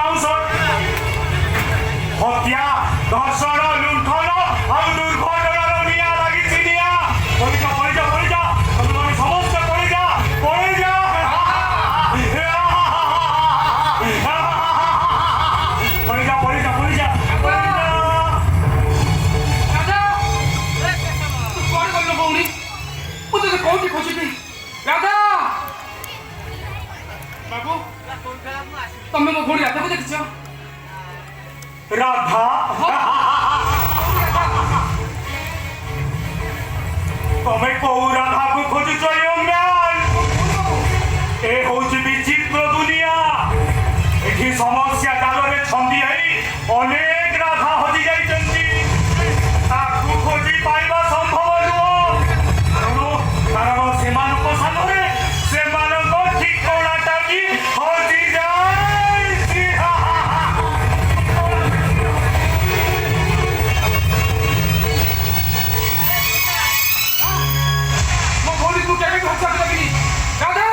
bounce हत्या दर्शन लुंठन और दुर्घटनार निया लगी निया पड़ी जा तुम माने समस्त पड़ी जा कौन खोजी राधा बाबू तुम मो भोड़ी राधा को देखिछ राधा तुम्हें कौ राधा को खोजुच ए हूँ विचित्र दुनिया एठी समस्या काल छंदी अनेक राधा हजि जाइछन्ति ताकू खोजी पाइबा संभव कारण सेमानक सामने सेमानक ठिकानाटा भी हजि जाइछि मो भोड़ी को केबे हत्या करबी राधा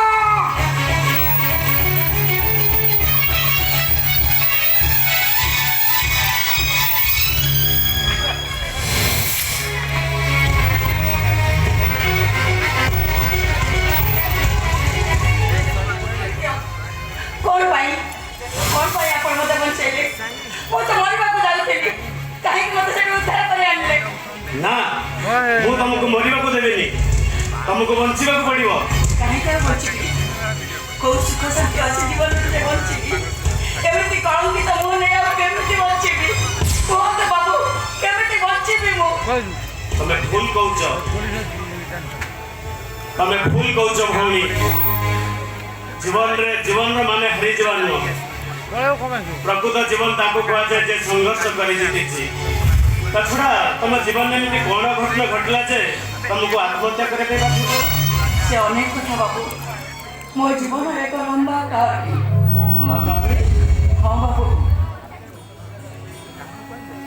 ना मु तुमको मरिबा को देबेनी तुमको बंचिबा को पड़िबो काहे कर बंचिबी को सुख शांति अछि जीवन रे बंचिबी केमिति कळंकी त मु नै आ केमिति बंचिबी कोन बाबू केमिति बंचिबी मु तमे भूल कहउछ भौनी जीवन रे माने हरि जीवन न प्रकृत जीवन ताको कहआ जाय जे संघर्ष करि जीतिछि तछड़ा तुम जीवन में एमती कौन घटना घटला जे तुमको आत्महत्या करे से अनेक कथा बाबू मो जीवन एक लंबा कहानी हाँ बाबू